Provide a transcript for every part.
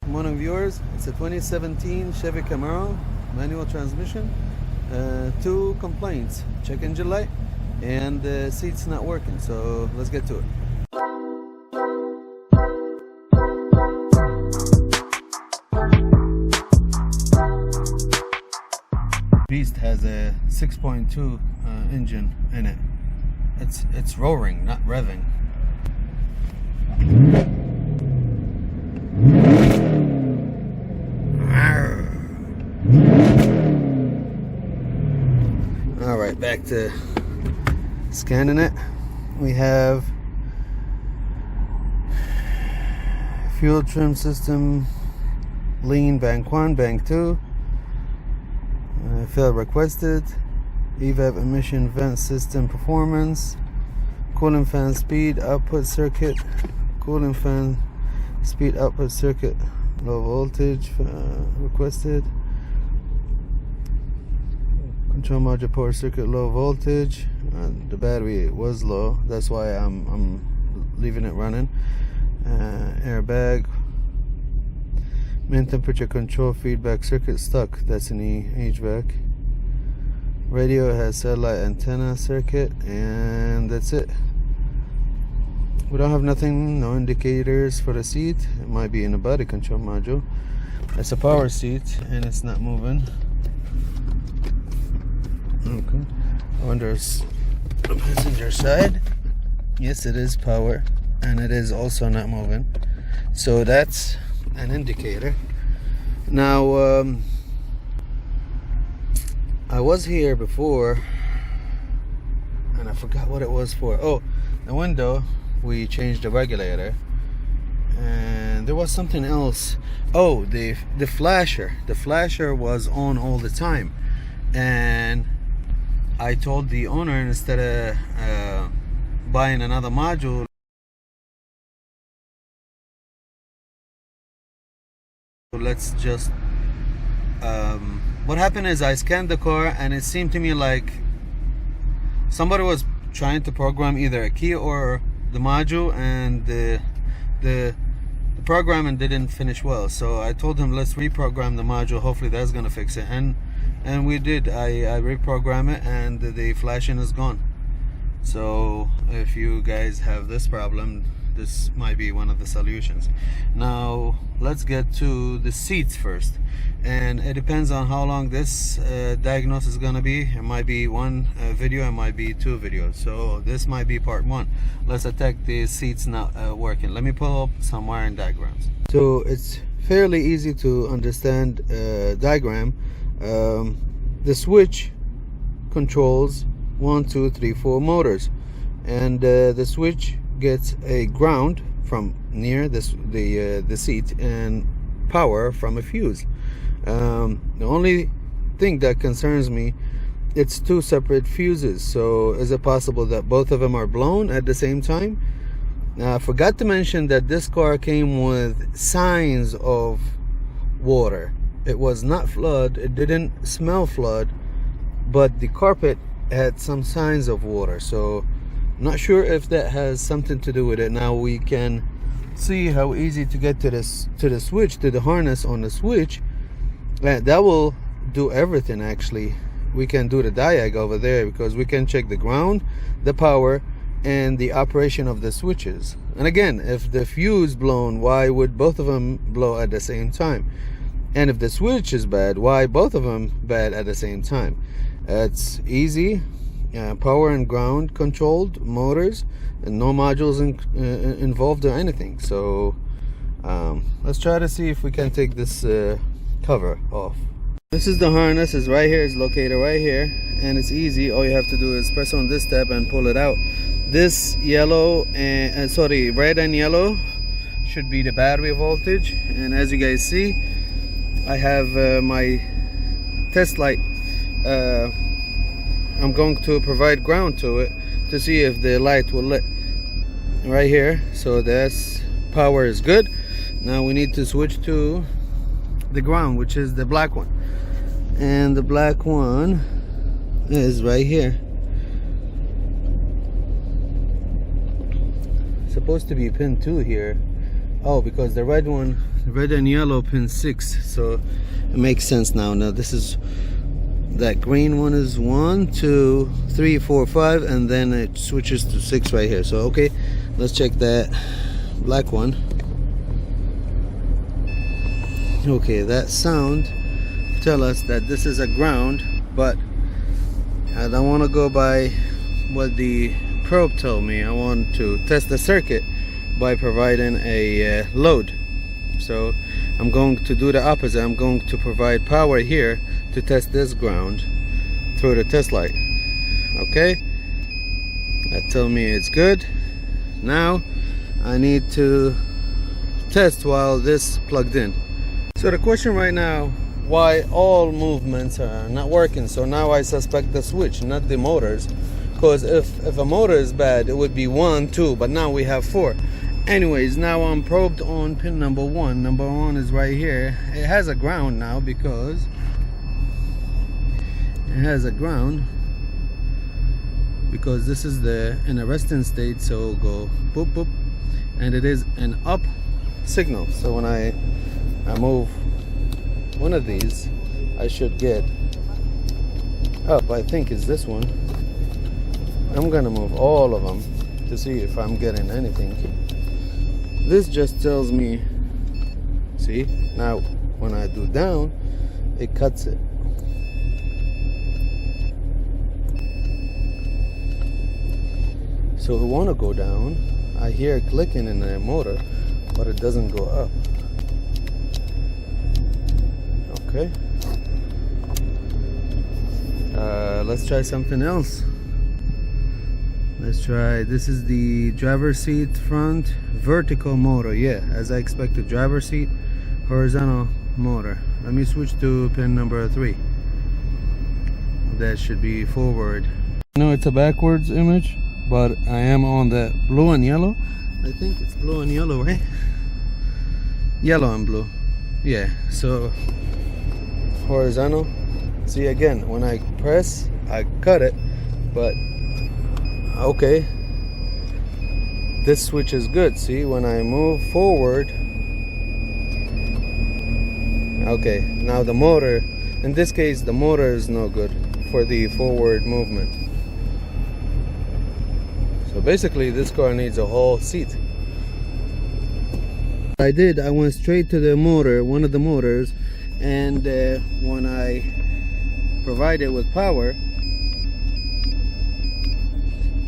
Morning viewers, it's a 2017 Chevy Camaro manual transmission. Two complaints: check engine light and the seats not working. So let's get to it. Beast has a 6.2 engine in it. It's roaring, not revving. All right, back to scanning it. We have fuel trim system, lean, bank 1, bank 2, field requested, evap emission vent system performance, cooling fan speed output circuit, cooling fan speed output circuit, low voltage requested, control module power circuit low voltage. The battery was low, that's why I'm leaving it running. Airbag, main temperature control feedback circuit stuck, that's an HVAC. Radio has satellite antenna circuit, and that's it. We don't have nothing, no indicators for the seat. It might be in the body control module. It's a power seat and it's not moving. Okay. On the passenger side, yes, it is power, and it is also not moving. So that's an indicator. Now, I was here before, and I forgot what it was for. Oh, the window. We changed the regulator, and there was something else. Oh, the flasher. The flasher was on all the time, and I told the owner, instead of buying another module, let's just what happened is I scanned the car, and it seemed to me like somebody was trying to program either a key or the module, and the programming didn't finish well. So I told him, let's reprogram the module, hopefully that's gonna fix it, and we did. I reprogrammed it, and the flashing is gone. So if you guys have this problem, this might be one of the solutions. Now let's get to the seats first, and it depends on how long this diagnosis is gonna be. It might be one video, it might be 2 videos, so this might be part 1. Let's attack the seats not working. Let me pull up some wiring diagrams. So it's fairly easy to understand diagram. The switch controls 1, 2, 3, 4 motors, and the switch gets a ground from near the seat and power from a fuse. The only thing that concerns me, it's 2 separate fuses. So is it possible that both of them are blown at the same time? Now, I forgot to mention that this car came with signs of water. It was not flood, it didn't smell flood, but the carpet had some signs of water. So not sure if that has something to do with it. Now we can see how easy to get to the switch, to the harness on the switch. That will do everything. Actually, we can do the diag over there, because we can check the ground, the power, and the operation of the switches. And again, if the fuse blown, why would both of them blow at the same time? And if the switch is bad, why both of them bad at the same time? It's easy. Power and ground controlled motors, and no modules involved or anything. So let's try to see if we can take this cover off. This is the harness. Is right here. It's located right here, and it's easy. All you have to do is press on this tab and pull it out. This yellow and red and yellow should be the battery voltage, and as you guys see, I have my test light. I'm going to provide ground to it to see if the light will lit right here. So that's power is good. Now we need to switch to the ground, which is the black one, and the black one is right here. Supposed to be pin 2 here. Oh, because the red one, red and yellow pin 6, so it makes sense now. Now this is, that green one is 1, 2, 3, 4, 5, and then it switches to 6 right here. So okay, let's check that black one. Okay, that sound tell us that this is a ground, but I don't want to go by what the probe told me. I want to test the circuit by providing a load. So I'm going to do the opposite. I'm going to provide power here to test this ground through the test light. Okay, that told me it's good. Now I need to test while this plugged in. So the question right now, why all movements are not working? So now I suspect the switch, not the motors, because if a motor is bad, it would be 1, 2, but now we have 4. Anyways, now I'm probed on pin number 1. Number 1 is right here. It has a ground now because it has a ground because this is the in a resting state, so it'll go boop boop, and it is an up signal. So when I move one of these, I should get up. I think is this one. I'm gonna move all of them to see if I'm getting anything. This just tells me, see, now when I do down, it cuts it. So we want to go down. I hear clicking in the motor, but it doesn't go up. Okay. Let's try something else. Let's try, this is the driver's seat front vertical motor. Yeah, as I expected, driver's seat horizontal motor. Let me switch to pin number 3. That should be forward. I know it's a backwards image, but I am on the blue and yellow. I think it's blue and yellow, right? Yellow and blue. Yeah, so horizontal. See, again, when I press, I cut it, but okay, this switch is good. See, when I move forward, okay, now the motor, in this case the motor is no good for the forward movement. So basically this car needs a whole seat. I went straight to the motor, one of the motors, and when I provide it with power,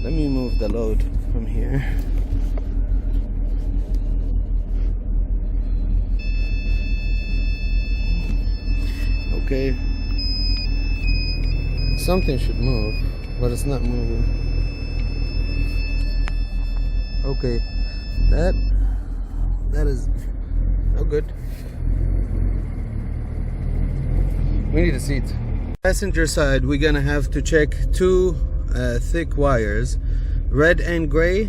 let me move the load from here. Okay, something should move, but it's not moving. Okay, that is no good. We need a seat. Passenger side, we're gonna have to check 2 thick wires, red and gray,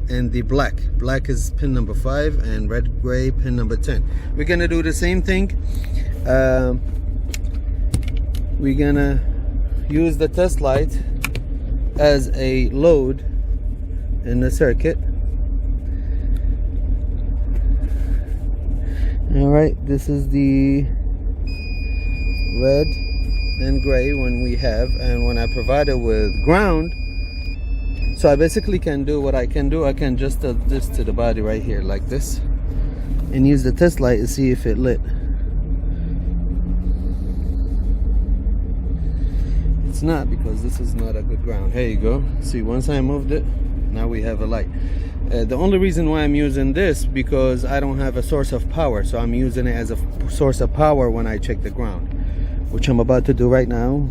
and the black. Black is pin number 5 and red gray pin number 10. We're gonna do the same thing. We're gonna use the test light as a load in the circuit. Alright, this is the red and gray when we have, and when I provide it with ground, so I basically can do what I can do. I can just this to the body right here like this and use the test light to see if it lit. It's not, because this is not a good ground. Here you go. See, once I moved it, now we have a light. The only reason why I'm using this, because I don't have a source of power, so I'm using it as a source of power when I check the ground, which I'm about to do right now.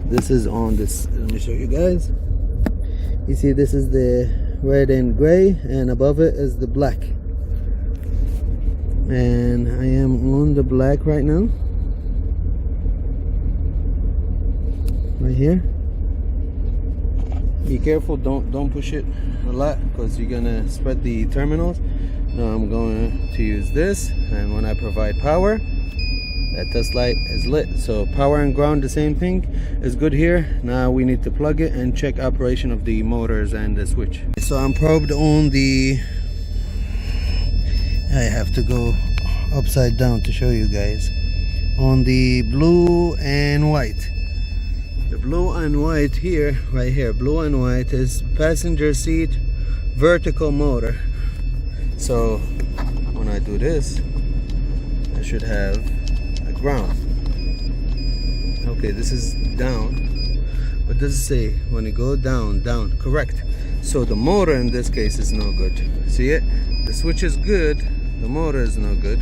This is on this, let me show you guys. You see, this is the red and gray, and above it is the black, and I am on the black right now, right here. Be careful, don't push it a lot, because you're gonna spread the terminals. Now I'm going to use this, and when I provide power, that test light is lit. So power and ground, the same thing is good here. Now we need to plug it and check operation of the motors and the switch. So I'm probed on the I have to go upside down to show you guys. On the blue and white, the blue and white here, right here, blue and white is passenger seat vertical motor. So when I do this, I should have a ground. Okay, this is down. What does it say? When you go down, down, correct. So the motor in this case is no good. See it? The switch is good, the motor is no good.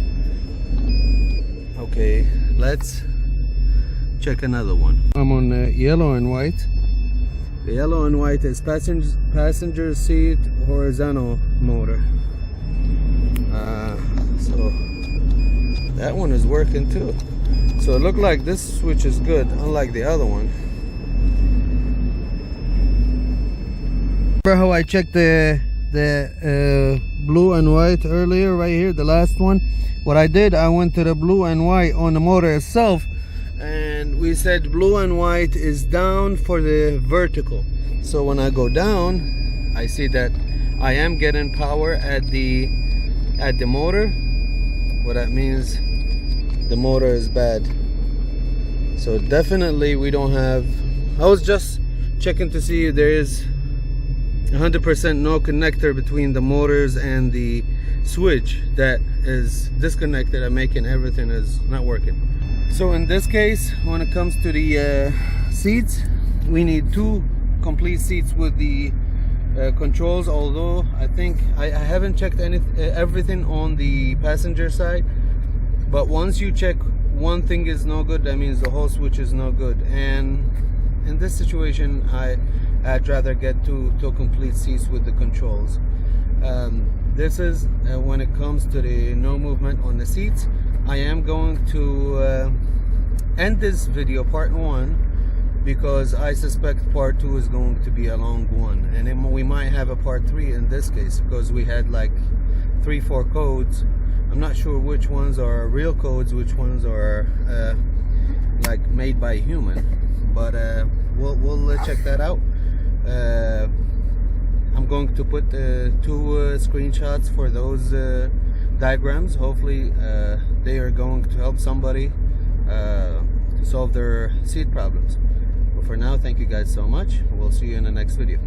Okay, let's check another one. I'm on yellow and white. The yellow and white is passenger seat horizontal motor. So that one is working too. So it looked like this switch is good, unlike the other one. Remember how I checked the blue and white earlier, right here, the last one? What I did, I went to the blue and white on the motor itself, and we said blue and white is down for the vertical. So when I go down, I see that I am getting power at the motor. What that means, the motor is bad. So definitely we don't have, I was just checking to see if there is 100% no connector between the motors and the switch that is disconnected and making everything is not working. So in this case, when it comes to the seats, we need 2 complete seats with the controls, although I think I haven't checked everything on the passenger side, but once you check one thing is no good, that means the whole switch is no good. And in this situation, I'd rather get two complete seats with the controls. This is when it comes to the no movement on the seats. I am going to end this video, part 1, because I suspect part 2 is going to be a long one, and then we might have a part 3 in this case, because we had like 3-4 codes. I'm not sure which ones are real codes, which ones are like made by human, but we'll check that out. I'm going to put 2 screenshots for those diagrams. Hopefully they are going to help somebody to solve their seat problems. But for now, thank you guys so much. We'll see you in the next video.